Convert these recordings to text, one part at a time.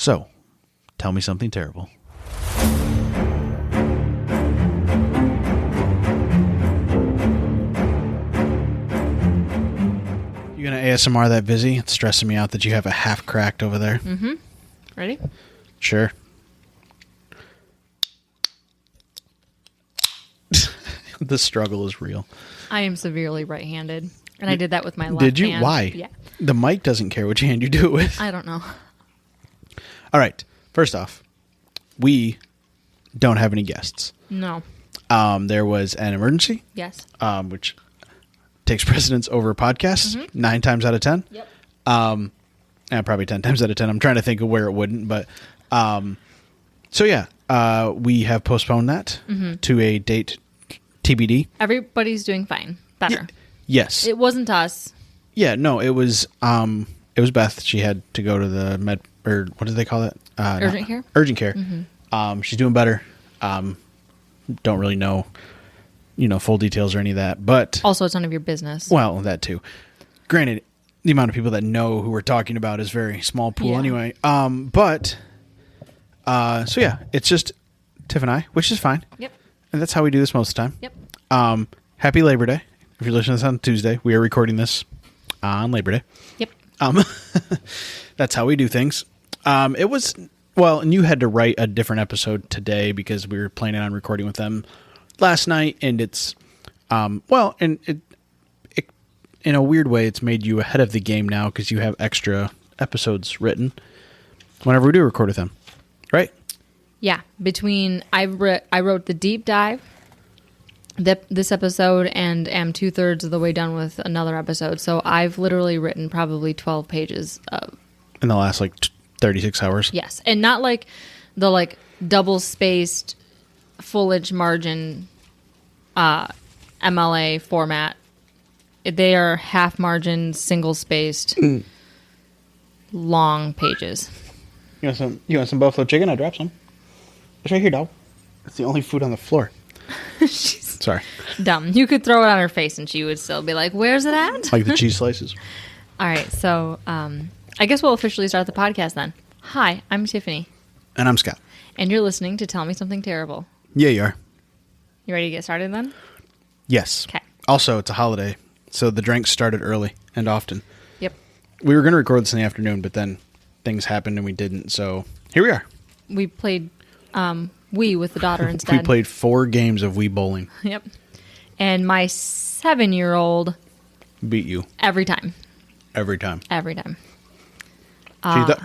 So, tell me something terrible. You gonna ASMR that busy? It's stressing me out that you have a half cracked over there. Mm-hmm. Ready? Sure. The struggle is real. I am severely right-handed, and I did that with my left Did you? hand. Why? Yeah. The mic doesn't care which hand you do it with. I don't know. All right. First off, we don't have any guests. No. There was an emergency, Yes. which takes precedence over podcasts 9 times out of 10. Yep. And probably 10 times out of 10. I'm trying to think of where it wouldn't, but so yeah, we have postponed that to a date TBD. Everybody's doing fine. Better. Yes. It wasn't us. Yeah, no, it was Beth. She had to go to the med, or what do they call it? Urgent care? Urgent care. She's doing better. Don't really know, full details or any of that, but Also, it's none of your business. well, that too. Granted, the amount of people that know who we're talking about is very small pool Yeah. anyway. So yeah, it's just Tiff and I, which is fine. Yep. And that's how we do this most of the time. Yep. Happy Labor Day. If you're listening to this on Tuesday, we are recording this on Labor Day. Yep. That's how we do things. It was, well, and you had to write a different episode today because we were planning on recording with them last night, and it's, well, and it in a weird way, it's made you ahead of the game now because you have extra episodes written whenever we do record with them, right? Yeah. Between I wrote the deep dive this episode and am 2/3 of the way done with another episode. So I've literally written probably 12 pages of In the last 36 hours. yes, and not like the double spaced fullage margin MLA format. They are half margin, single spaced, long pages. You want some buffalo chicken? I dropped some. It's right here, dog. It's the only food on the floor. Sorry. Dumb. You could throw it on her face and she would still be like, "Where's it at?" Like the cheese slices. All right, so I guess we'll officially start the podcast then. Hi, I'm Tiffany, And I'm Scott. and you're listening to Tell Me Something Terrible. Yeah, you are. You ready to get started then? Yes. Okay. Also, it's a holiday, so the drinks started early and often. Yep. We were going to record this in the afternoon, but then things happened and we didn't, so here we are. We played Wii with the daughter instead. We played 4 games of Wii bowling. Yep. And my 7-year-old Beat you every time. every time. Every time.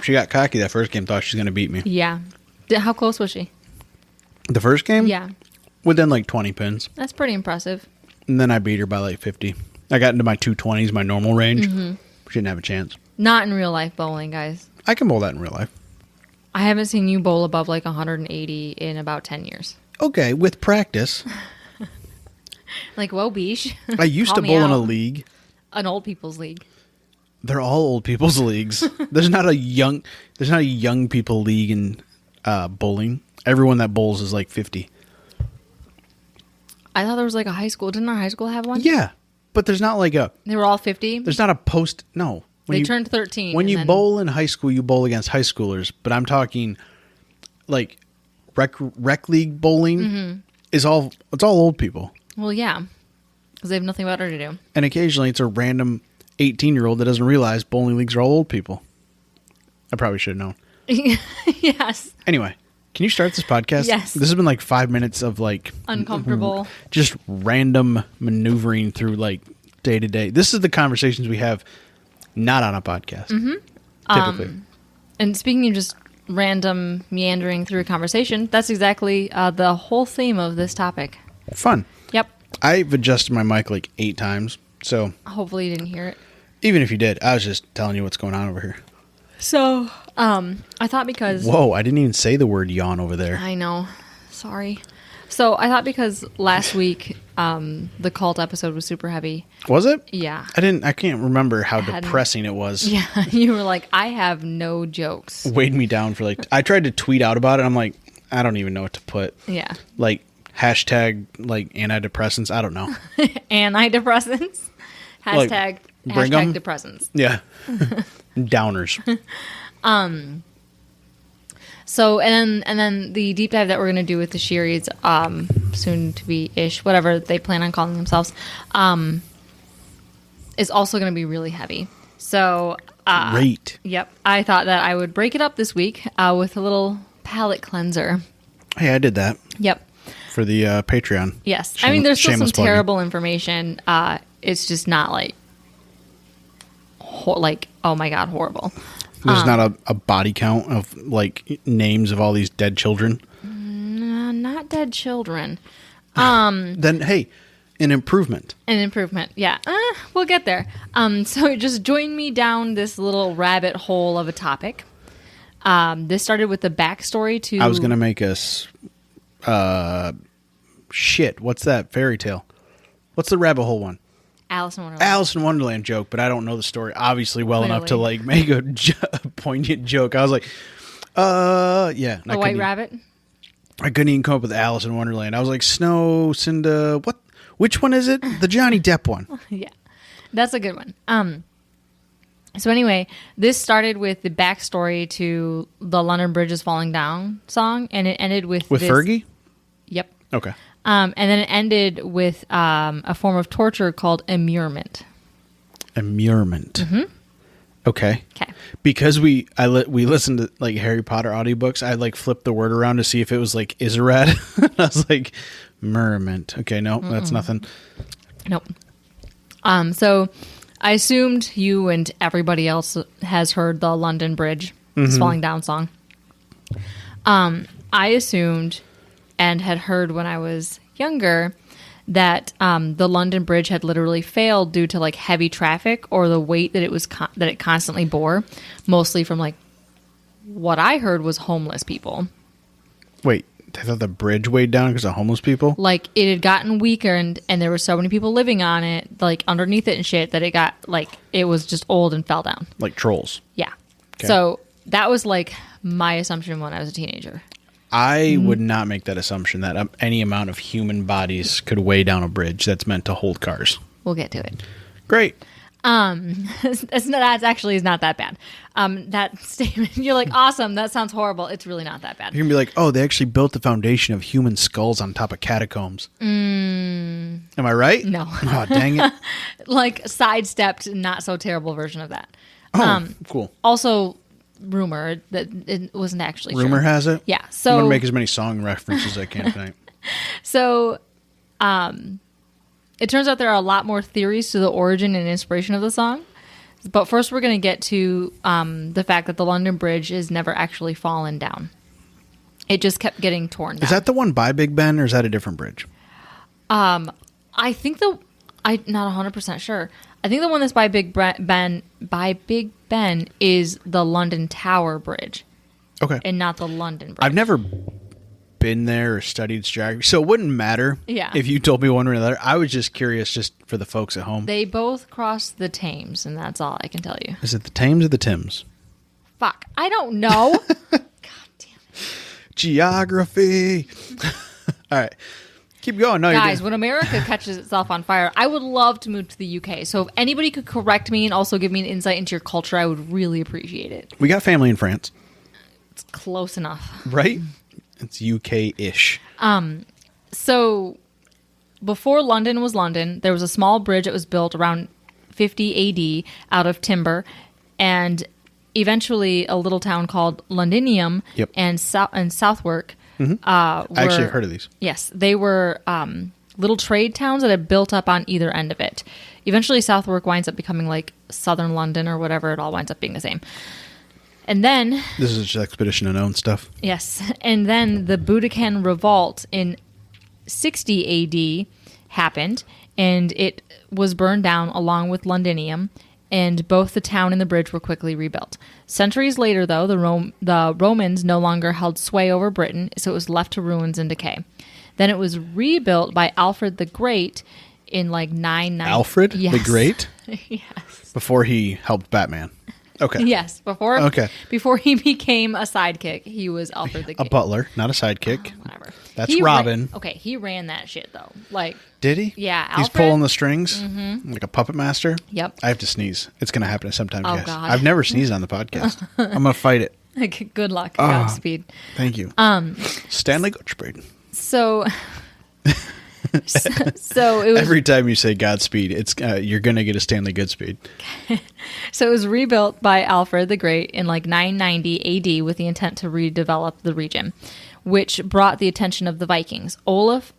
She got cocky that first game, thought she was going to beat me. Yeah. How close was she? The first game? Yeah. Within 20 pins. That's pretty impressive. And then I beat her by 50. I got into my 220s, my normal range. She didn't have a chance. Not in real life bowling, guys. I can bowl that in real life. I haven't seen you bowl above 180 in about 10 years. Okay, with practice. Whoa, beesh. I used Call to me bowl in a out. league. An old people's league. They're all old people's leagues. There's not a young people league in bowling. Everyone that bowls is 50. I thought there was a high school. Didn't our high school have one? Yeah, but there's not They were all 50? there's not a post. No, They turned 13. When and you then- bowl in high school, you bowl against high schoolers. But I'm talking rec league bowling it's all old people. Well, yeah. Because they have nothing better to do. And occasionally it's a random 18-year-old that doesn't realize bowling leagues are all old people. I probably should have known. Yes. Anyway, can you start this podcast? Yes. This has been 5 minutes of Uncomfortable. just random maneuvering through day to day. This is the conversations we have not on a podcast. Typically. And speaking of just random meandering through a conversation, that's exactly the whole theme of this topic. Fun. Yep. I've adjusted my mic 8 times. So Hopefully you didn't hear it. even if you did, I was just telling you what's going on over here. So, I thought because... Whoa, I didn't even say the word yawn over there. I know. Sorry. So, I thought because last week, the cult episode was super heavy. Was it? Yeah. I can't remember how Hadn't- depressing it was. Yeah. You were like, I have no jokes. Weighed me down for I tried to tweet out about it. I'm like, I don't even know what to put. Yeah. Hashtag antidepressants. I don't know. Antidepressants. Hashtag bring 'em? depressants. Yeah. Downers. So and then the deep dive that we're going to do with the Sheeries, soon to be ish, whatever they plan on calling themselves, is also going to be really heavy. So Great. yep, I thought that I would break it up this week with a little palate cleanser. Hey, I did that Yep. for the Patreon. Yes. I mean, there's still some Shameless plugging. terrible information. It's just not like oh my god, horrible. There's not a body count of like names of all these dead children. Not dead children. Then hey, an improvement. An improvement. Yeah. We'll get there. So just join me down this little rabbit hole of a topic. This started with the backstory to... I was gonna make us shit. What's that fairy tale? What's the rabbit hole one? Alice in Wonderland. Alice in Wonderland joke, but I don't know the story obviously well enough to Clearly. like make a poignant joke. I was like, yeah. A white rabbit? I couldn't even come up with Alice in Wonderland. I was like, Snow, Cinda, what? Which one is it? The Johnny Depp one. Yeah. That's a good one. So anyway, this started with the backstory to the London Bridge is Falling Down song, and it ended with this, Fergie? Yep. Okay. And then it ended with a form of torture called immurement. Immurement. Mm-hmm. Okay. Okay. Because we listened to like Harry Potter audiobooks, I like flipped the word around to see if it was like Isarad. I was like, Murment. Okay, no, that's nothing. Nope. So I assumed you and everybody else has heard the London Bridge is Falling Down song. I assumed and had heard when I was younger that the London Bridge had literally failed due to like heavy traffic or the weight that it was that it constantly bore, mostly from like what I heard was homeless people. Wait, I thought the bridge weighed down because of homeless people? Like it had gotten weaker and there were so many people living on it, like underneath it and shit, that it got like it was just old and fell down. Like trolls. Yeah. Okay. So that was like my assumption when I was a teenager. I would not make that assumption that any amount of human bodies could weigh down a bridge that's meant to hold cars. We'll get to it. Great. That actually is not that bad. That statement, you're like, awesome, that sounds horrible. It's really not that bad. You're going to be like, oh, they actually built the foundation of human skulls on top of catacombs. Am I right? No. Oh, dang it. Like sidestepped, not so terrible version of that. Oh, cool. Also, rumor that it wasn't actually Rumor true. has it? Yeah. I'm So going to make as many song references as I can tonight. So, it turns out there are a lot more theories to the origin and inspiration of the song. But first, we're going to get to the fact that the London Bridge is never actually fallen down. It just kept getting torn down. Is that the one by Big Ben, or is that a different bridge? I think I'm not 100% sure. I think the one that's by Big Ben is the London Tower Bridge Okay. and not the London Bridge. I've never been there or studied its geography, so it wouldn't matter Yeah. if you told me one way or another. I was just curious, just for the folks at home. They both cross the Thames, and that's all I can tell you. Is it the Thames or the Thames? Fuck. I don't know. God damn it. Geography. All right. Keep going. No, Guys, you're when America catches itself on fire, I would love to move to the UK. So if anybody could correct me and also give me an insight into your culture, I would really appreciate it. We got family in France, It's close enough. right? It's UK-ish. So before London was London, there was a small bridge that was built around 50 AD out of timber, and eventually a little town called Londinium Yep. and Southwark. I actually have heard of these. Yes, they were little trade towns that had built up on either end of it. Eventually, Southwark winds up becoming like Southern London or whatever. It all winds up being the same. And then, This is just Expedition Unknown stuff. yes, and then the Budokan Revolt in 60 AD happened, and it was burned down along with Londinium, and both the town and the bridge were quickly rebuilt. Centuries later, though, the Romans no longer held sway over Britain, so it was left to ruins and decay. Then it was rebuilt by Alfred the Great in like 990. Alfred the Yes. Great? Yes. Before he helped Batman. Okay. Yes. Before Okay. he became a sidekick, he was Alfred the A Great. butler, not a sidekick. Whatever. That's He Robin. Okay, he ran that shit though. Like, Did he? Yeah, He's Alfred? pulling the strings like a puppet master. Yep. I have to sneeze. It's going to happen sometime, Oh, guys. God. I've never sneezed on the podcast. I'm going to fight it. Like, good luck, Godspeed. Thank you. Stanley Godspeed. So, so it was Every time you say Godspeed, it's you're gonna get a Stanley Goodspeed. So it was rebuilt by Alfred the Great in like 990 AD with the intent to redevelop the region, which brought the attention of the Vikings. Olaf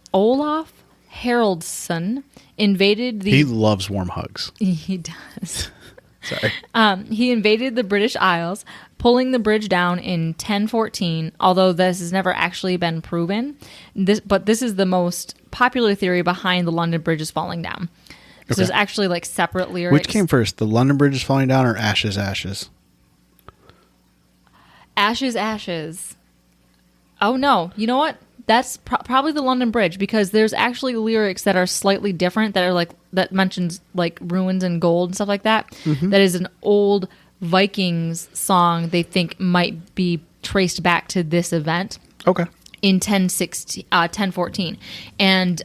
Haraldsson invaded the... He loves warm hugs. He does. Sorry. He invaded the British Isles, pulling the bridge down in 1014, although this has never actually been proven. But this is the most popular theory behind the London Bridge is falling down. So Okay. there's actually like separate lyrics. Which came first, the London Bridge is falling down or Ashes, Ashes? Ashes, Ashes. Oh, no. You know what? That's probably the London Bridge, because there's actually lyrics that are slightly different that are like, that mentions like ruins and gold and stuff like that. Mm-hmm. That is an old Vikings song they think might be traced back to this event Okay. in 1014. And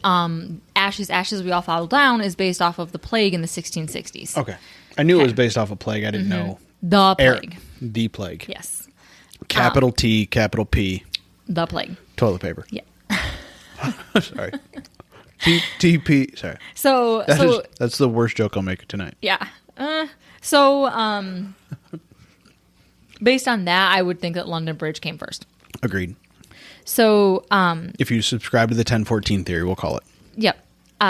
Ashes, Ashes, We All Fall Down is based off of the plague in the 1660s. Okay. I knew it was based off a plague. I didn't know. The plague. The plague. Yes. Capital T, capital P, The plague. toilet paper. Yeah. Sorry. TP. Sorry. So, That's the worst joke I'll make tonight. yeah. Based on that, I would think that London Bridge came first. Agreed. So, If you subscribe to the 1014 theory, we'll call it. yep.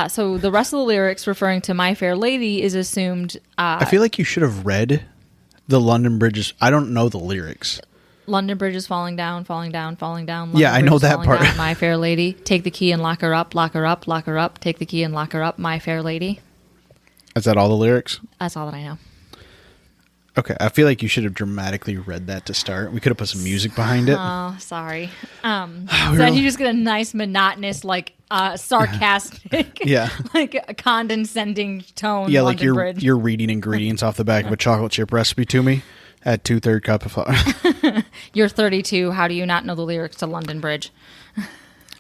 So the rest of the lyrics referring to My Fair Lady is assumed I feel like you should have read the London Bridges. I don't know the lyrics. London Bridge is falling down, falling down, falling down. London Yeah, I Bridge know is that falling part. down, My Fair Lady. Take the key and lock her up, lock her up, lock her up. Take the key and lock her up, My Fair Lady. Is that all the lyrics? That's all that I know. Okay, I feel like you should have dramatically read that to start. We could have put some music behind it. Oh, sorry. So then you just get a nice monotonous, like sarcastic, Yeah. like a condescending tone. Yeah, London like Bridge. you're reading ingredients off the back of a chocolate chip recipe to me. Add 2/3 cup of flour. You're 32. How do you not know the lyrics to London Bridge?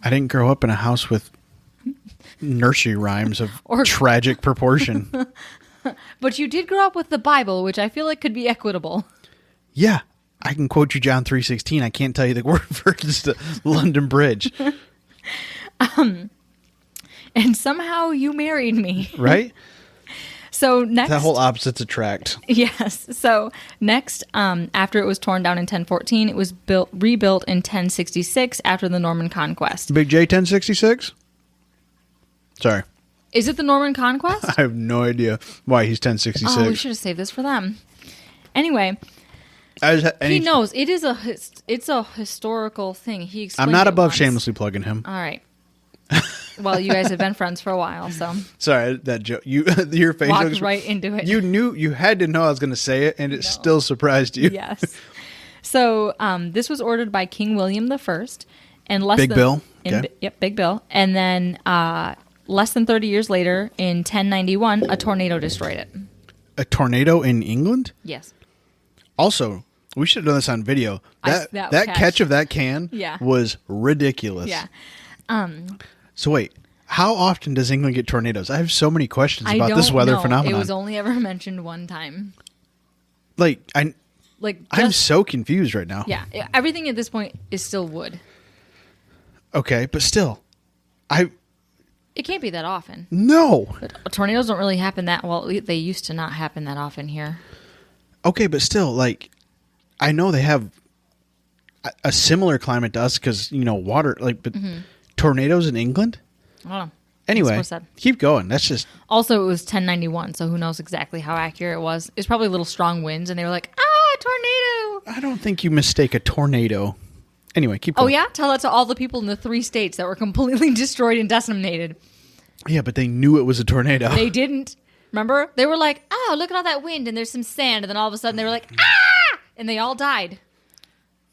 I didn't grow up in a house with nursery rhymes of Or- tragic proportion. But you did grow up with the Bible, which I feel like could be equitable. Yeah, I can quote you John 3:16. I can't tell you the word versus the London Bridge, And somehow you married me. right? So next, That whole opposites attract. yes. So next, after it was torn down in 1014, it was rebuilt in 1066 after the Norman Conquest. Big J 1066? Sorry. Is it the Norman Conquest? I have no idea why he's 1066. Oh, we should have saved this for them. Anyway, He he knows it is it's a historical thing. He explained I'm not it above once. shamelessly plugging him. All right. Well, you guys have been friends for a while, so Sorry, that joke. Your face walked looks right into it. You knew you had to know I was going to say it, and it still surprised you. Yes. So this was ordered by King William the First, and less Big than, Bill? Okay. Yep, Big Bill. And then less than 30 years later, in 1091, a tornado destroyed it. A tornado in England? Yes. Also, we should have done this on video. That that catch of that can Yeah. was ridiculous. Yeah. So wait, how often does England get tornadoes? I have so many questions I about don't this weather know. phenomenon. It was only ever mentioned one time. Like Like, I'm just, so confused right now. yeah. Everything at this point is still wood. Okay, but still, It can't be that often. no. But tornadoes don't really happen that well. They used to not happen that often here. Okay, but still, like, I know they have a similar climate to us because water. Like, but tornadoes in England. I don't know. Anyway, That's what I said. keep going. That's just Also, it was 1091, so who knows exactly how accurate it was. It's probably little strong winds, and they were like, tornado! I don't think you mistake a tornado. Anyway, keep Oh, going. yeah? Tell that to all the people in the 3 states that were completely destroyed and decimated. Yeah, but they knew it was a tornado. They didn't. Remember? They were like, oh, look at all that wind, and there's some sand. And then all of a sudden, they were like, ah! And they all died.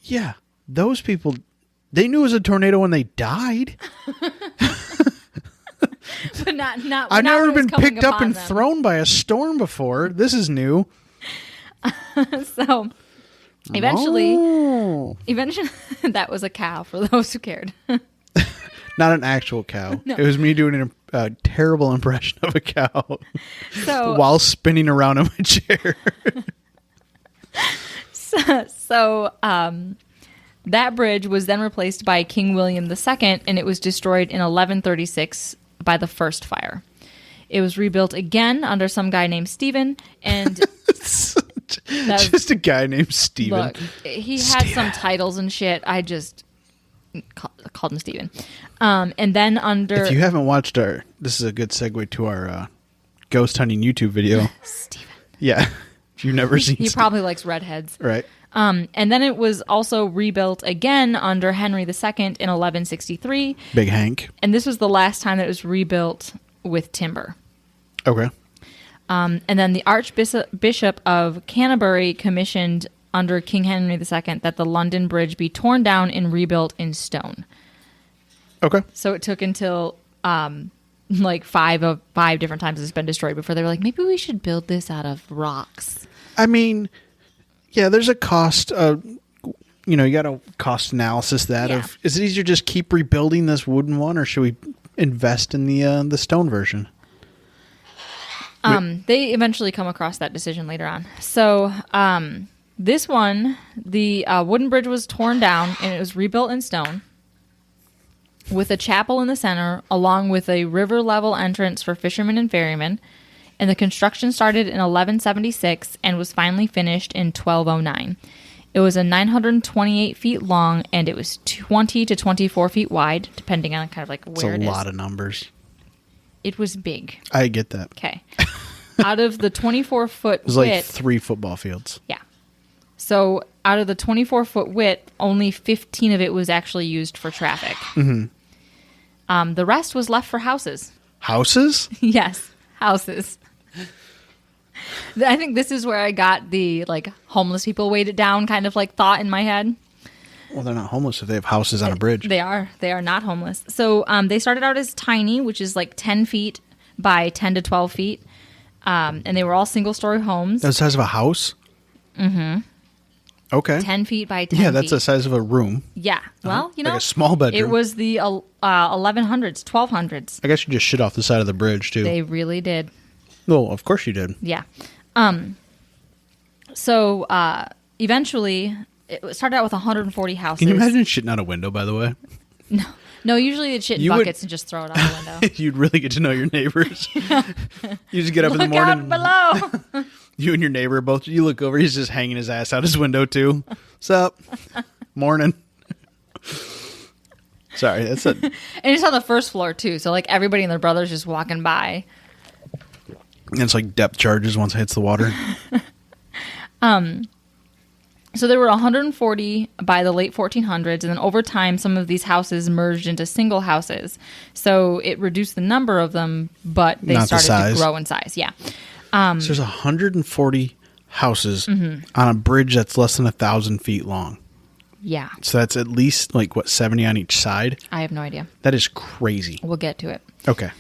Yeah, those people, they knew it was a tornado when they died. But not I've not never when it was been coming picked up upon and them. thrown by a storm before. This is new. So, eventually, Oh. that was a cow for those who cared. Not an actual cow. No. It was me doing a terrible impression of a cow So, while spinning around in my chair. So that bridge was then replaced by King William II, and it was destroyed in 1136 by the first fire. It was rebuilt again under some guy named Stephen, and Just a guy named Steven. look, he had some titles and shit. I just called him Stephen. And then under If you haven't watched this is a good segue to our ghost hunting YouTube video. Stephen, Yeah. If you've never seen he probably likes redheads. Right. And then it was also rebuilt again under Henry II in 1163, Big Hank. and this was the last time that it was rebuilt with timber. Okay. And then the Archbishop of Canterbury commissioned under King Henry II that the London Bridge be torn down and rebuilt in stone. Okay. So it took until like five different times it's been destroyed before they were like, maybe we should build this out of rocks. I mean, yeah, there's a cost. You got a cost analysis that Yeah. of is it easier to just keep rebuilding this wooden one, or should we invest in the stone version? They eventually come across that decision later on. So this one, the wooden bridge was torn down and it was rebuilt in stone with a chapel in the center, along with a river level entrance for fishermen and ferrymen. And the construction started in 1176 and was finally finished in 1209. It was 928 feet long and it was 20 to 24 feet wide, depending on kind of like It's where it a is. lot of numbers. It was big. I get that. Okay. Out of the 24-foot It was like width, 3 football fields. yeah. So out of the 24-foot width, only 15 of it was actually used for traffic. Mm-hmm. The rest was left for houses. Houses? Yes, houses. I think this is where I got the like homeless people weighed it down kind of like thought in my head. Well, they're not homeless if they have houses on a bridge. They are not homeless. So they started out as tiny, which is like 10 feet by 10 to 12 feet. And they were all single-story homes. The size of a house? Mm-hmm. Okay. 10 feet by 10 Yeah, that's feet. the size of a room. Yeah. Well, you Like know. a small bedroom. It was the 1100s, 1200s. I guess you just shit off the side of the bridge, too. They really did. Well, of course you did. Yeah. So eventually, it started out with 140 houses. Can you imagine shitting out a window, by the way? No, usually they'd shit in You would- buckets and just throw it out the window. You'd really get to know your neighbors. You just get up in the Look out morning. below. You and your neighbor both. You look over. He's just hanging his ass out his window too. What's up? Morning. Sorry, that's a. And it's on the first floor, too. So, like, everybody and their brothers just walking by. It's like depth charges once it hits the water. So there were 140 by the late 1400s, and then over time, some of these houses merged into single houses. So it reduced the number of them, but they Not the started to size. grow in size. Yeah. So there's 140 houses on a bridge that's less than 1,000 feet long. Yeah. So that's at least like what 70 on each side. I have no idea. That is crazy. We'll get to it. Okay.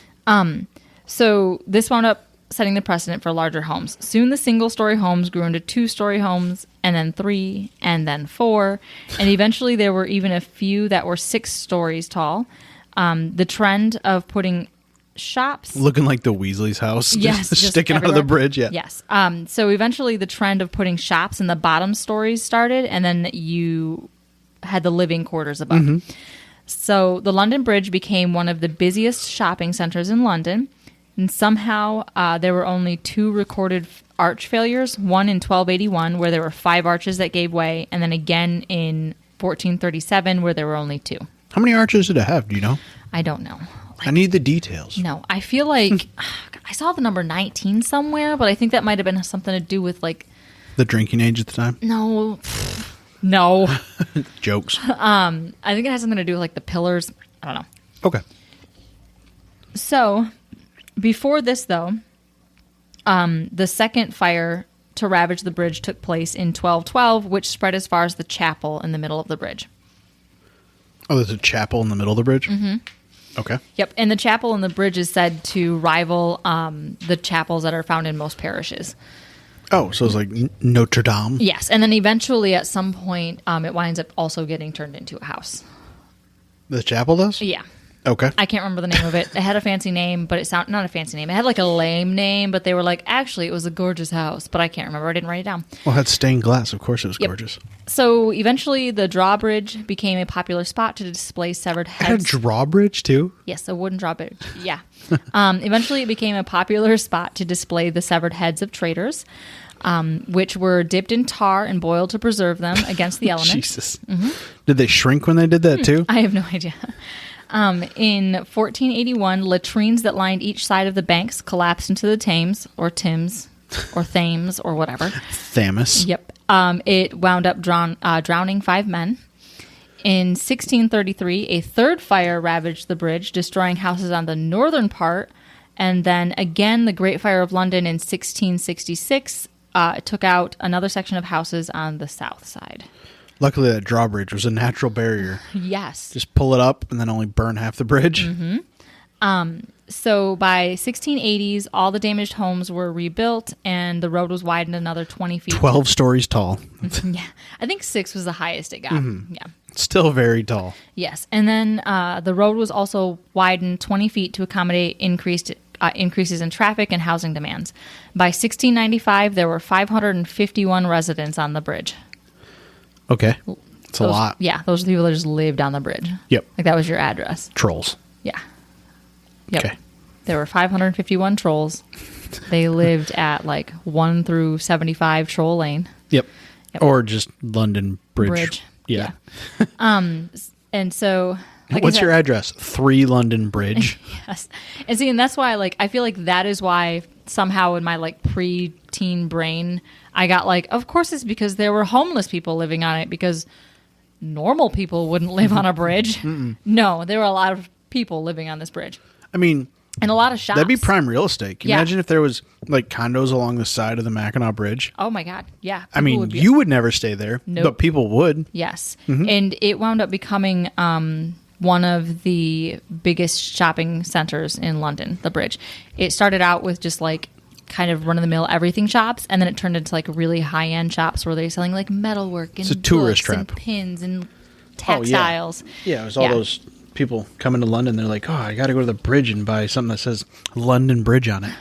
So this wound up setting the precedent for larger homes. Soon the single-story homes grew into two-story homes, and then 3, and then 4, and eventually there were even a few that were 6 stories tall. The trend of putting shops... Looking like the Weasley's house. Yes, Just just sticking out of everywhere. the bridge. Yeah. Yes. So eventually the trend of putting shops in the bottom stories started, and then you had the living quarters above. So the London Bridge became one of the busiest shopping centers in London. And somehow there were only 2 recorded arch failures, one in 1281 where there were 5 arches that gave way, and then again in 1437 where there were only 2. How many arches did it have? Do you know? I don't know. I need the details. No, I feel like I saw the number 19 somewhere, but I think that might have been something to do with like The drinking age at the time. no. Jokes. I think it has something to do with like the pillars. I don't know. Okay. So, before this, though, the second fire to ravage the bridge took place in 1212, which spread as far as the chapel in the middle of the bridge. Oh, there's a chapel in the middle of the bridge? Mm-hmm. Okay. Yep, and the chapel in the bridge is said to rival the chapels that are found in most parishes. Oh, so it's like Notre Dame? Yes, and then eventually at some point it winds up also getting turned into a house. The chapel does? Yeah. Okay. I can't remember the name of it. It had a fancy name, but it sounded not a fancy name. It had like a lame name, but they were like, actually, it was a gorgeous house, but I can't remember. I didn't write it down. Well, it had stained glass. Of course it was gorgeous. So eventually, the drawbridge became a popular spot to display severed It had a heads. drawbridge, too? Yes, a wooden drawbridge. Yeah. Eventually, it became a popular spot to display the severed heads of traitors, which were dipped in tar and boiled to preserve them against the elements. Jesus. Did they shrink when they did that, too? I have no idea. In 1481, latrines that lined each side of the banks collapsed into the Thames, or Thames, or Thames, or whatever. Thames. Yep. It wound up drowning 5 men. In 1633, a third fire ravaged the bridge, destroying houses on the northern part. And then again, the Great Fire of London in 1666 took out another section of houses on the south side. Luckily, that drawbridge was a natural barrier. Yes. Just pull it up and then only burn half the bridge. So by 1680s, all the damaged homes were rebuilt and the road was widened another 20 feet. 12 stories tall. Yeah. I think 6 was the highest it got. Yeah. Still very tall. Yes. And then the road was also widened 20 feet to accommodate increases in traffic and housing demands. By 1695, there were 551 residents on the bridge. Okay. It's a lot. Yeah. Those are the people that just lived on the bridge. Yep. Like that was your address. Trolls. Yeah. Yep. Okay. There were 551 trolls. They lived at like 1 through 75 Troll Lane. Yep. Yep. Or just London Bridge. Yeah. And so, like What's I said, your address? 3 London Bridge. Yes. And see, and that's why, like, I feel like that is why somehow in my like pre-teen brain, I got like, of course it's because there were homeless people living on it because normal people wouldn't live on a bridge. No, there were a lot of people living on this bridge I mean, and a lot of shops. that'd be prime real estate. Can you Yeah. imagine if there was like condos along the side of the Mackinac Bridge? Oh my God. Yeah. I People mean, would be- you would never stay there, Nope. but people would. Yes. And it wound up becoming one of the biggest shopping centers in London, the bridge. It started out with just like kind of run-of-the-mill everything shops, and then it turned into like really high-end shops where they're selling like metalwork and It's a tourist books and trap. pins and Oh, yeah. textiles. Yeah, it was all those people coming to London. They're like, oh, I got to go to the bridge and buy something that says London Bridge on it.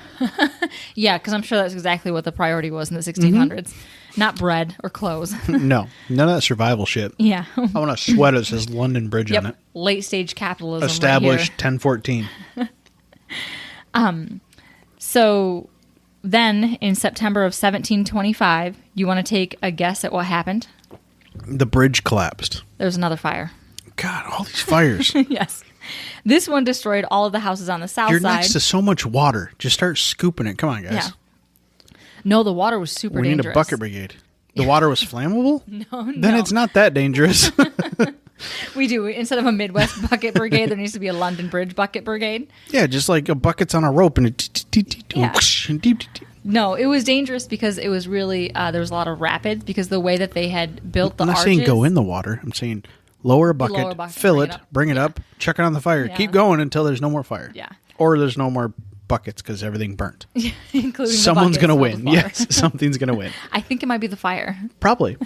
Yeah, because I'm sure that's exactly what the priority was in the 1600s. Not bread or clothes. No, none of that survival shit. Yeah. I want a sweater that says London Bridge on Yep. it. Late stage capitalism. Established Right 1014. here. So then in September of 1725, you want to take a guess at what happened? The bridge collapsed. There was another fire. God, all these fires. Yes. This one destroyed all of the houses on the south You're side. next to so much water. Just start scooping it. Come on, guys. Yeah. No, the water was super We dangerous. need a bucket brigade. The water was flammable? No. Then it's not that dangerous. We do. Instead of a Midwest bucket brigade, there needs to be a London Bridge bucket brigade. Yeah, just like a bucket's on a rope and it. Yeah. No, it was dangerous because it was really there was a lot of rapids because the way that they had built the I'm not arches. saying go in the water. I'm saying lower a bucket, Lower a bucket, fill bring it, it up. bring it up, chuck it on the fire. Yeah. Keep going until there's no more fire. Yeah. Or there's no more buckets because everything burnt. including Someone's the going to buckets win. full of water. Yes, something's going to win. I think it might be the fire. Probably.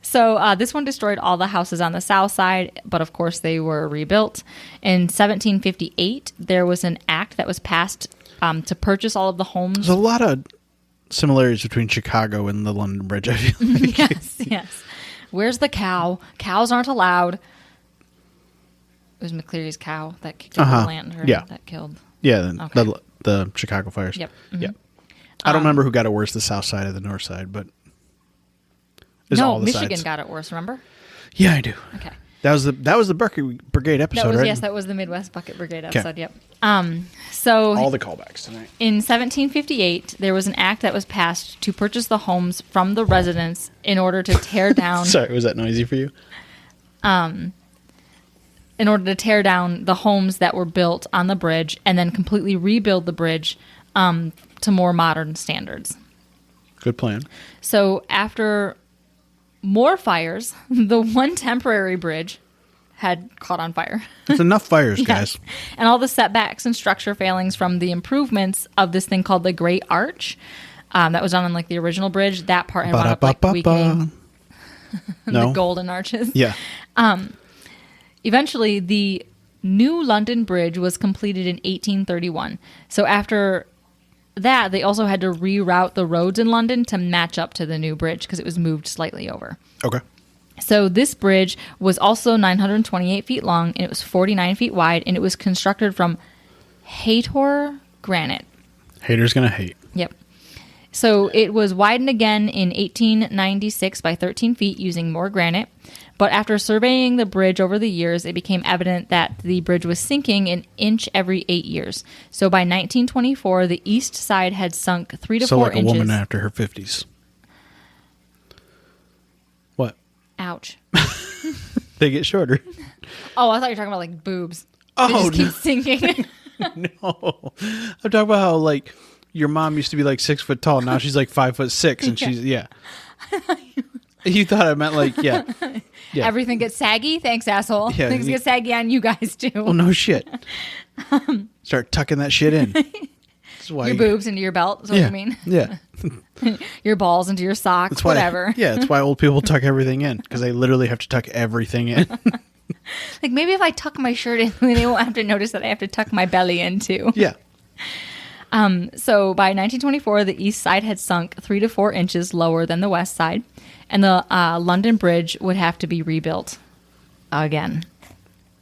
So this one destroyed all the houses on the south side, but of course they were rebuilt. In 1758, there was an act that was passed to purchase all of the homes. There's a lot of similarities between Chicago and the London Bridge, I feel like. Yes. Where's the cow? Cows aren't allowed. It was McCleary's cow that killed the lantern. Yeah. That killed. Yeah, Okay. the Chicago fires. Yep. Yeah. I don't remember who got it worse, the south side or the north side, but it's No, all the Michigan sides. got it worse. Remember? Yeah, I do. Okay. That was the Bucket Brigade episode, That was right? yes, that was the Midwest Bucket Brigade episode. Yep. So all the callbacks tonight. in 1758, there was an act that was passed to purchase the homes from the residents in order to tear down. Sorry, was that noisy for you? In order to tear down the homes that were built on the bridge and then completely rebuild the bridge to more modern standards. Good plan. So after more fires, the one temporary bridge had caught on fire. There's enough fires, Yes. guys. And all the setbacks and structure failings from the improvements of this thing called the Great Arch that was on like the original bridge, that part had wound up like weakening. No. The golden arches. Yeah. Eventually, the New London Bridge was completed in 1831. So after that, they also had to reroute the roads in London to match up to the new bridge because it was moved slightly over. Okay. So this bridge was also 928 feet long, and it was 49 feet wide, and it was constructed from Hator granite. Haters gonna hate. Yep. So it was widened again in 1896 by 13 feet using more granite. But after surveying the bridge over the years, it became evident that the bridge was sinking an inch every 8 years. So by 1924, the east side had sunk 3 to 4 like inches. a woman after her 50s. What? Ouch. They get shorter. Oh, I thought you were talking about like boobs. Oh, They just keep sinking. No. I'm talking about how, like, your mom used to be like 6 foot tall. Now she's like 5'6", and she's, yeah. You thought I meant like, yeah. Yeah. Everything gets saggy? Thanks, asshole. Yeah, Things get saggy on you guys, too. Well, no shit. Start tucking that shit in. That's why Your boobs into your belt is what yeah, you mean. Yeah. Your balls into your socks, That's why, whatever. Yeah, that's why old people tuck everything in, because they literally have to tuck everything in. Like, maybe if I tuck my shirt in, they won't have to notice that I have to tuck my belly in, too. Yeah. So by 1924, the east side had sunk 3 to 4 inches lower than the west side, and the London Bridge would have to be rebuilt again.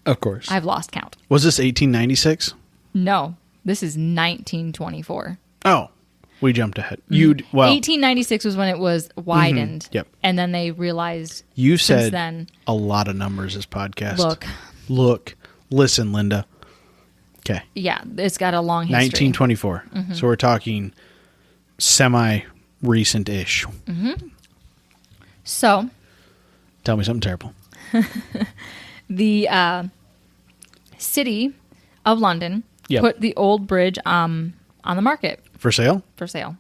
Of course. I've lost count. Was this 1896? No, this is 1924. Oh, we jumped ahead. Well, 1896 was when it was widened. Yep. And then they realized you since said then, a lot of numbers this podcast. look, listen, Linda. Okay. yeah, it's got a long history. 1924. So we're talking semi-recent-ish. So Tell me something terrible. the city of London Yep. put the old bridge on the market For sale? for sale.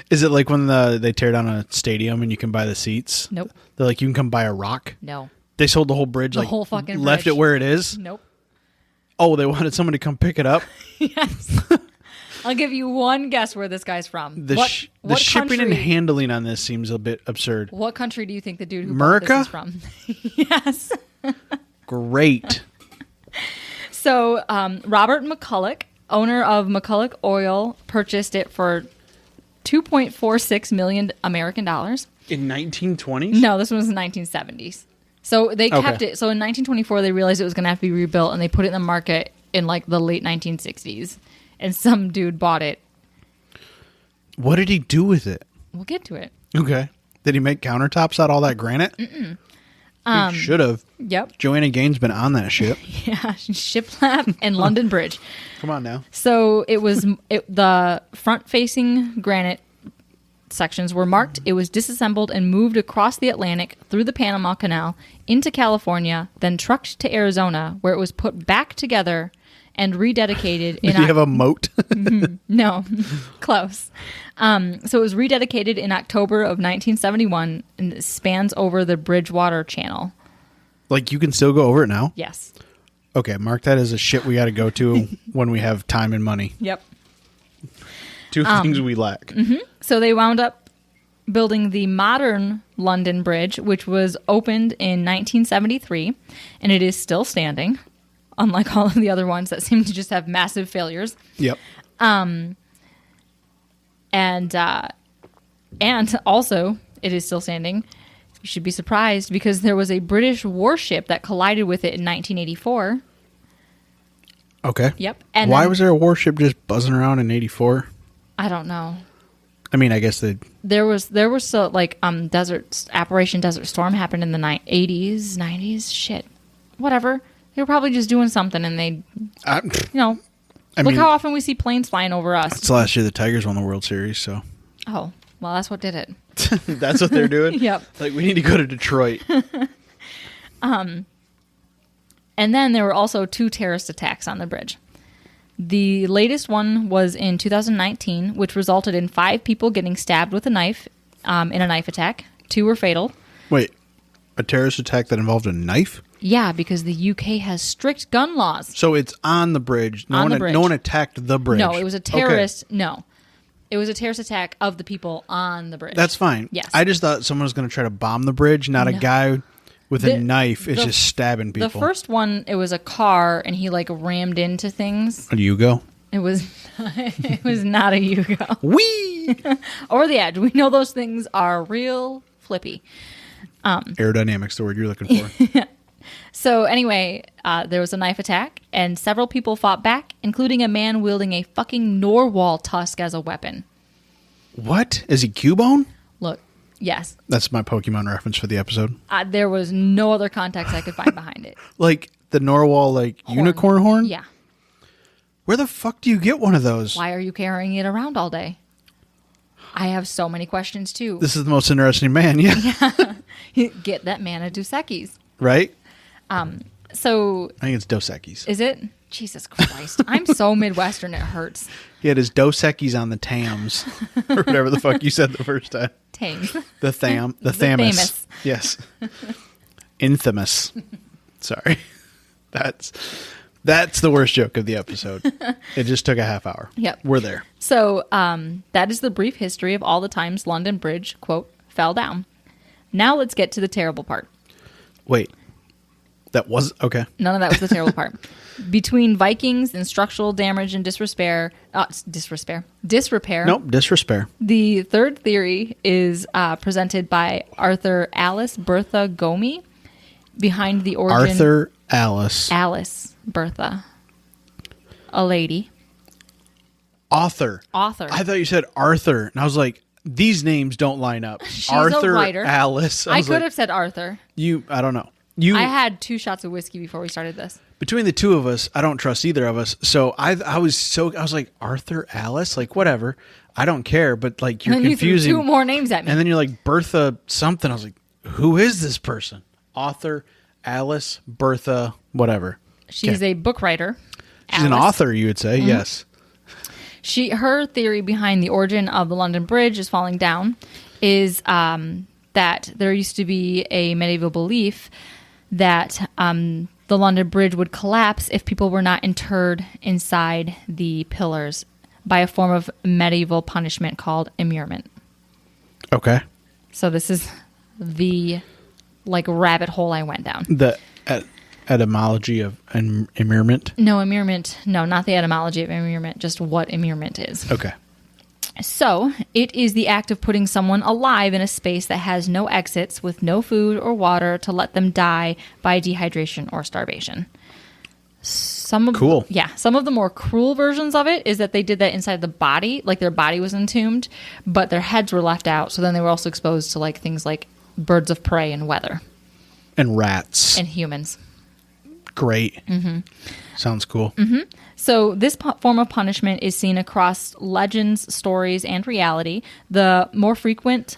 Is it like when they tear down a stadium and you can buy the seats? Nope. They're like, you can come buy a rock? No. They sold the whole bridge, The like whole fucking left bridge. it where it is? Nope. Oh, they wanted someone to come pick it up? Yes. I'll give you one guess where this guy's from. The What shipping and country- handling on this seems a bit absurd. What country do you think the dude who America? bought this is from? Yes. Great. So Robert McCulloch, owner of McCulloch Oil, purchased it for $2.46 million American dollars. In 1920s? No, this one was in the 1970s. So they kept Okay. it. So in 1924, they realized it was going to have to be rebuilt, and they put it in the market in like the late 1960s. And some dude bought it. What did he do with it? We'll get to it. Okay. Did he make countertops out of all that granite? He should have. Yep. Joanna Gaines been on that ship. Yeah, Shiplap and London Bridge. Come on now. So it was the front-facing granite sections were marked. It was disassembled and moved across the Atlantic through the Panama Canal into California, then trucked to Arizona, where it was put back together and rededicated. Did you have a moat? No, close. So it was rededicated in October of 1971, and it spans over the Bridgewater Channel. Like, you can still go over it now? Yes. Okay, mark that as a shit we got to go to when we have time and money. Yep. Two things we lack. So they wound up building the modern London Bridge, which was opened in 1973, and it is still standing, unlike all of the other ones that seem to just have massive failures. Yep. And also, it is still standing. You should be surprised because there was a British warship that collided with it in 1984. Okay. Yep. And Why then- was there a warship just buzzing around in 84? I don't know. I mean, I guess they... There was so like Operation Desert Storm happened in the 80s, 90s. Shit, whatever. They were probably just doing something, and they, I look mean, how often we see planes flying over us. it's last year the Tigers won the World Series, so... Oh, well, that's what did it. That's what they're doing? Yep. Like, we need to go to Detroit. And then there were also 2 terrorist attacks on the bridge. The latest one was in 2019, which resulted in 5 people getting stabbed with a knife in a knife attack. 2 were fatal. Wait, a terrorist attack that involved a knife? Yeah, because the UK has strict gun laws. So it's on the bridge. On the bridge. No one attacked the bridge. No, it was a terrorist. No. It was a terrorist attack of the people on the bridge. That's fine. Yes. I just thought someone was going to try to bomb the bridge, not a No. guy with a knife is the- just stabbing people. The first one, it was a car, and he like rammed into things. A Yugo? It was it was not a Yugo Whee! or the Edge. We know those things are real flippy. Aerodynamics, the word you're looking for. So anyway, there was a knife attack, and several people fought back, including a man wielding a fucking narwhal tusk as a weapon. What? Is he Cubone? Look, yes, That's my Pokemon reference for the episode. there was no other context I could find behind it. Like the narwhal, like Horn. unicorn horn? Yeah. Where the fuck do you get one of those? Why are you carrying it around all day? I have so many questions too. This is the most interesting man, yeah. Get that man a Dos Equis. Right? So I think it's Dos Equis. is it? Jesus Christ. I'm so Midwestern, it hurts. He had his Dos Equis on the Tams. Or whatever the fuck you said the first time. Thames. The The Thamus. famous. Yes. Infamous. Sorry. That's the worst joke of the episode. It just took a half hour. Yep. We're there. So that is the brief history of all the times London Bridge, quote, fell down. Now let's get to the terrible part. Wait. That was okay. None of that was the terrible part. Between Vikings and structural damage and disrepair, Nope, disrepair. the third theory is presented by Arthur Alice Bertha Gomi behind the origin. Arthur Alice. Alice Bertha. A lady. Author. Author. I thought you said Arthur. And I was like, these names don't line up. She's Arthur a writer. Alice. I was like, have said Arthur. I don't know. You I had 2 shots of whiskey before we started this. between the two of us, I don't trust either of us. So I was like, Arthur Alice? Like, whatever. I don't care, but like you're And then you threw confusing. 2 more names at me. And then you're like Bertha something. I was like, who is this person? Author, Alice, Bertha, whatever. She's Okay. a book writer. She's an Alice. author, you would say. Yes. Her theory behind the origin of the London Bridge is falling down is that there used to be a medieval belief that the London Bridge would collapse if people were not interred inside the pillars by a form of medieval punishment called immurement. Okay. So this is the rabbit hole I went down. The etymology of immurement. No, immurement. No, not the etymology of immurement, just what immurement is. Okay. So, it is the act of putting someone alive in a space that has no exits with no food or water to let them die by dehydration or starvation. Cool. Yeah, some of the more cruel versions of it is that they did that inside the body, like their body was entombed, but their heads were left out, so then they were also exposed to like things like birds of prey and weather And rats. and humans. Great. Mm-hmm. Sounds cool. Mm-hmm. So this form of punishment is seen across legends, stories, and reality. The more frequent...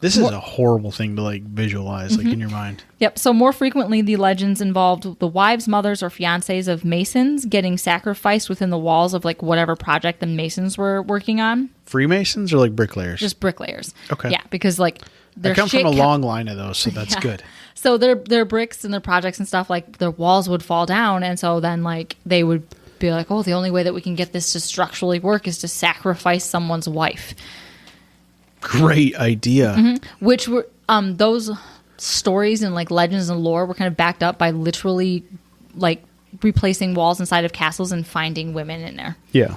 This is a horrible thing to like visualize, like in your mind. Yep, so more frequently the legends involved the wives, mothers, or fiancés of masons getting sacrificed within the walls of like whatever project the masons were working on. Freemasons or like bricklayers? Just bricklayers. Okay. Yeah, because like I come from a long line of those, so that's Yeah. good. So their bricks and their projects and stuff, like their walls would fall down, and so then like they would be like, oh, the only way that we can get this to structurally work is to sacrifice someone's wife. Great idea. Mm-hmm. Which were those stories and like legends and lore were kind of backed up by literally like replacing walls inside of castles and finding women in there. Yeah.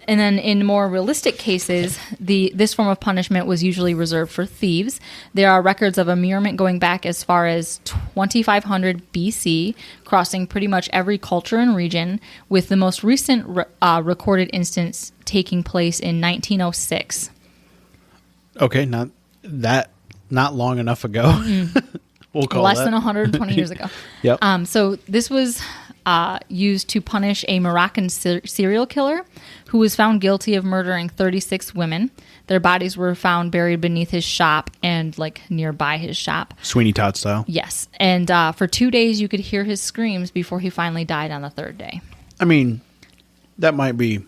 And then in more realistic cases, this form of punishment was usually reserved for thieves. There are records of immurement going back as far as 2500 BC, crossing pretty much every culture and region, with the most recent recorded instance taking place in 1906. Okay, not long enough ago. We'll call Less that. than 120 years ago. Yep. So this was used to punish a Moroccan serial killer who was found guilty of murdering 36 women. Their bodies were found buried beneath his shop and like nearby his shop. Sweeney Todd style. Yes. And for 2 days, you could hear his screams before he finally died on the 3rd day. I mean, that might be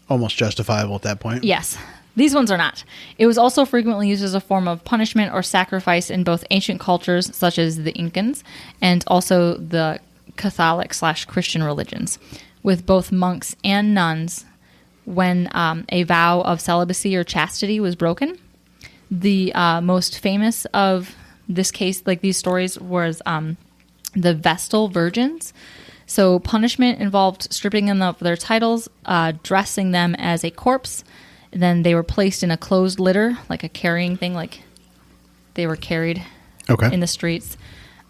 almost justifiable at that point. Yes. These ones are not. It was also frequently used as a form of punishment or sacrifice in both ancient cultures, such as the Incans, and also the Catholic/Christian religions, with both monks and nuns when a vow of celibacy or chastity was broken. The most famous of this case, like these stories, was the Vestal Virgins. So punishment involved stripping them of their titles, dressing them as a corpse. And then they were placed in a closed litter, like a carrying thing, like they were carried Okay. in the streets.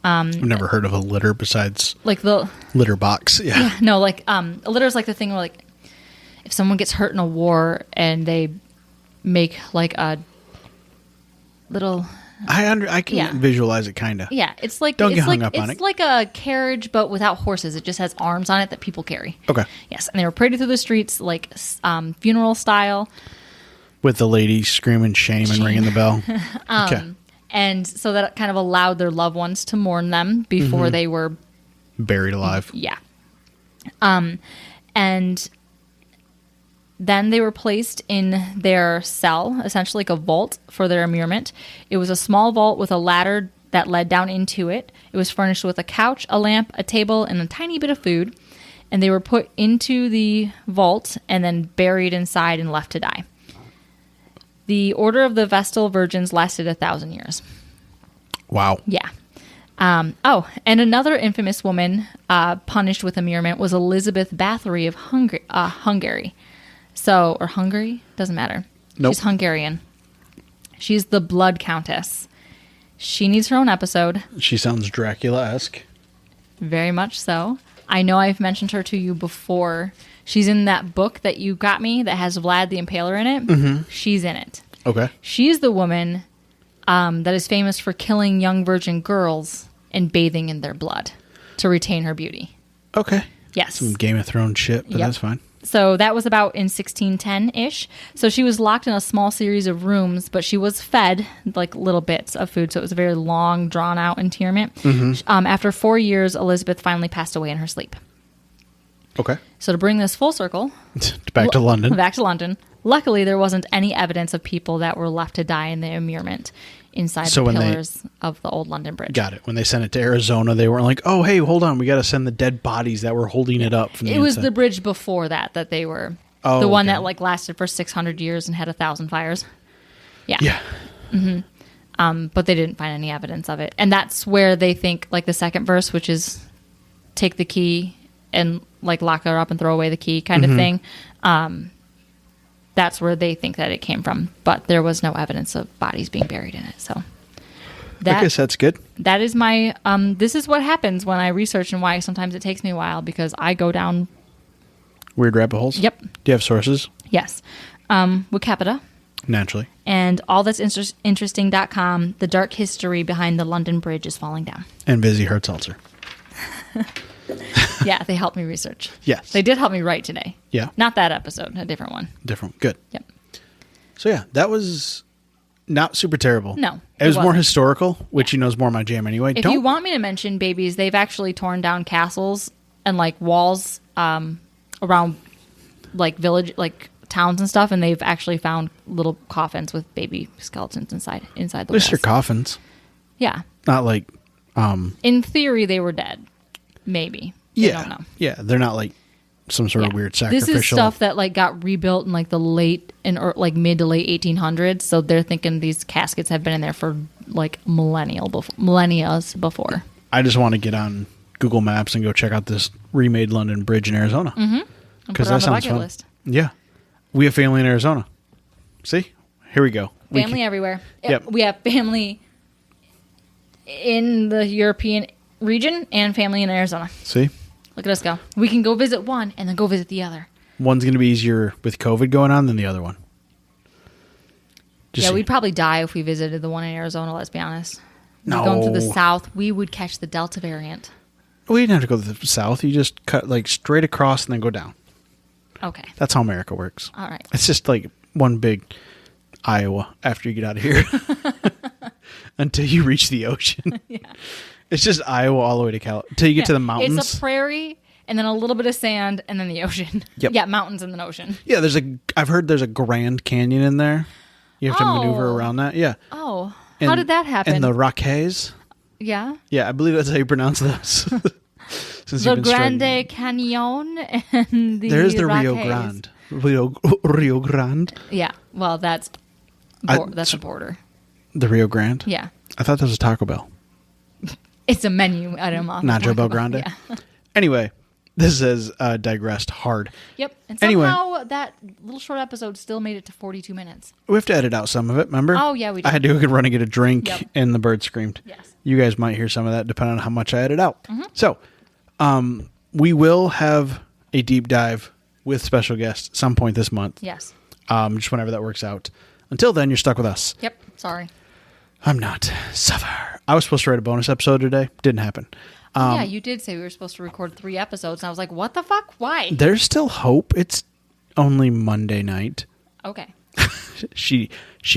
I've never heard of a litter besides Like the litter box. Yeah. no, like a litter is like the thing where like if someone gets hurt in a war and they make like a little I can Yeah. visualize it kind of. yeah, it's like Don't it's get hung like up on it's it. like a carriage but without horses. It just has arms on it that people carry. Okay. Yes, and they were paraded through the streets like funeral style. With the lady screaming shame and ringing the bell. Okay. And so that kind of allowed their loved ones to mourn them before they were, Buried alive. yeah. And then they were placed in their cell, essentially like a vault for their immurement. It was a small vault with a ladder that led down into it. It was furnished with a couch, a lamp, a table, and a tiny bit of food. And they were put into the vault and then buried inside and left to die. The Order of the Vestal Virgins lasted 1,000 years. Wow. Yeah. And another infamous woman punished with immurement was Elizabeth Bathory of Hungary. So, or Hungary? Doesn't matter. Nope. She's Hungarian. She's the Blood Countess. She needs her own episode. She sounds Dracula-esque. Very much so. I know I've mentioned her to you before. She's in that book that you got me that has Vlad the Impaler in it. Mm-hmm. She's in it. Okay. She's the woman that is famous for killing young virgin girls and bathing in their blood to retain her beauty. Okay. Yes. Some Game of Thrones shit, but Yep. that's fine. So that was about in 1610-ish. So she was locked in a small series of rooms, but she was fed like little bits of food. So it was a very long, drawn-out interment. After 4 years, Elizabeth finally passed away in her sleep. Okay. So to bring this full circle, Back to London. Back to London. Luckily, there wasn't any evidence of people that were left to die in the immurement inside So the when they- pillars of the old London Bridge. Got it. When they sent it to Arizona, they weren't like, oh, hey, hold on. We got to send the dead bodies that were holding it up. From It was inside." the bridge before that they were. Oh, the one okay. that like lasted for 600 years and had 1,000 fires. Yeah. Yeah. But they didn't find any evidence of it. And that's where they think like the second verse, which is take the key and like lock her up and throw away the key kind of thing. That's where they think that it came from. But there was no evidence of bodies being buried in it. So I guess that's good. that is my this is what happens when I research and why sometimes it takes me a while because I go down. Weird rabbit holes? Yep. Do you have sources? Yes. Wikipedia Naturally. and all that's interesting.com. The dark history behind the London Bridge is falling down. And Vizzy Hertzalzer. Yeah, they helped me research. Yes. They did help me write today. Yeah. Not that episode, a different one. Different. Good. Yep. So, yeah, that was not super terrible. No, It it was more wasn't. historical, which you know is more my jam anyway. If you want me to mention babies, they've actually torn down castles and like walls around like village, like towns and stuff, and they've actually found little coffins with baby skeletons inside the At least they're walls. coffins. Yeah. Not like, In theory, they were dead. Maybe. They yeah. don't know. Yeah, they're not like some sort of Yeah. weird sacrificial. This is stuff that like got rebuilt in like the late and or like mid to late 1800s. So they're thinking these caskets have been in there for like millennia before. I just want to get on Google Maps and go check out this remade London Bridge in Arizona. And put it on the bucket list. Yeah. We have family in Arizona. See? Here we go. We Family everywhere. Yep. We have family in the European region and family in Arizona. see? Look at us go. We can go visit one and then go visit the other. One's going to be easier with COVID going on than the other one. Just Yeah, see. we'd probably die if we visited the one in Arizona, let's be honest. No. Going through the south, we would catch the Delta variant. We didn't have to go to the south. You just cut like straight across and then go down. Okay. That's how America works. All right. It's just like one big Iowa after you get out of here until you reach the ocean. Yeah. It's just Iowa all the way to Cal until you get to the mountains. It's a prairie and then a little bit of sand and then the ocean. Yep. Yeah, mountains and then ocean. Yeah, I've heard there's a Grand Canyon in there. You have to maneuver Oh. around that. Yeah. Oh, how did that happen? And the Rockies. Yeah. Yeah, I believe that's how you pronounce those. Since The you've been struggling. Grande Canyon and the There's the Rio Rockies. Grande. Rio Grande. Yeah. Well, that's I- that's so- a border. The Rio Grande? Yeah. I thought that was Taco Bell. It's a menu item. Nacho Bel Grande? Yeah. Anyway, this has digressed hard. Yep. And Anyway. somehow that little short episode still made it to 42 minutes. We have to edit out some of it, remember? Oh, yeah, we did. I had to go run and get a drink, Yep. and the bird screamed. Yes. You guys might hear some of that depending on how much I edit out. Mm-hmm. So, we will have a deep dive with special guests some point this month. Yes. Just whenever that works out. Until then, you're stuck with us. Yep. Sorry. I'm not. Suffer. I was supposed to write a bonus episode today. Didn't happen. Yeah, you did say we were supposed to record 3 episodes, and I was like, what the fuck? Why? There's still hope. It's only Monday night. Okay. She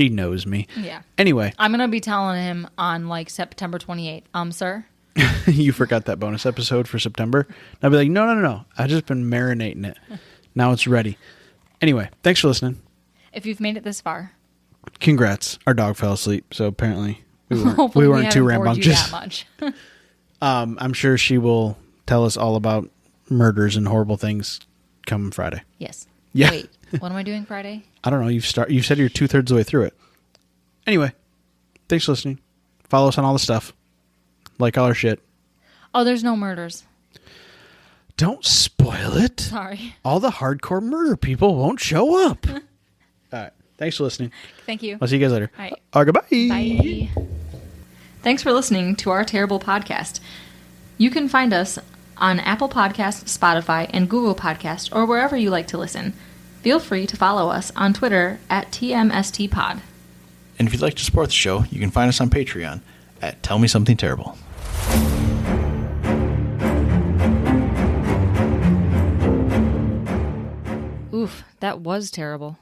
knows me. Yeah. Anyway, I'm going to be telling him on like September 28th. Sir? you forgot that bonus episode for September. And I'll be like, no. I've just been marinating it. Now it's ready. Anyway, thanks for listening. If you've made it this far. Congrats. Our dog fell asleep, so apparently we weren't, Hopefully we weren't too haven't bored you rambunctious. that much. I'm sure she will tell us all about murders and horrible things come Friday. Yes. Yeah. Wait, what am I doing Friday? I don't know. You said you're 2/3 of the way through it. Anyway, thanks for listening. Follow us on all the stuff. Like all our shit. Oh, there's no murders. Don't spoil it. Sorry. All the hardcore murder people won't show up. All right. Thanks for listening. Thank you. I'll see you guys later. All right. Goodbye. Bye. Thanks for listening to our terrible podcast. You can find us on Apple Podcasts, Spotify, and Google Podcasts, or wherever you like to listen. Feel free to follow us on Twitter at TMSTPod. And if you'd like to support the show, you can find us on Patreon at Tell Me Something Terrible. Oof, that was terrible.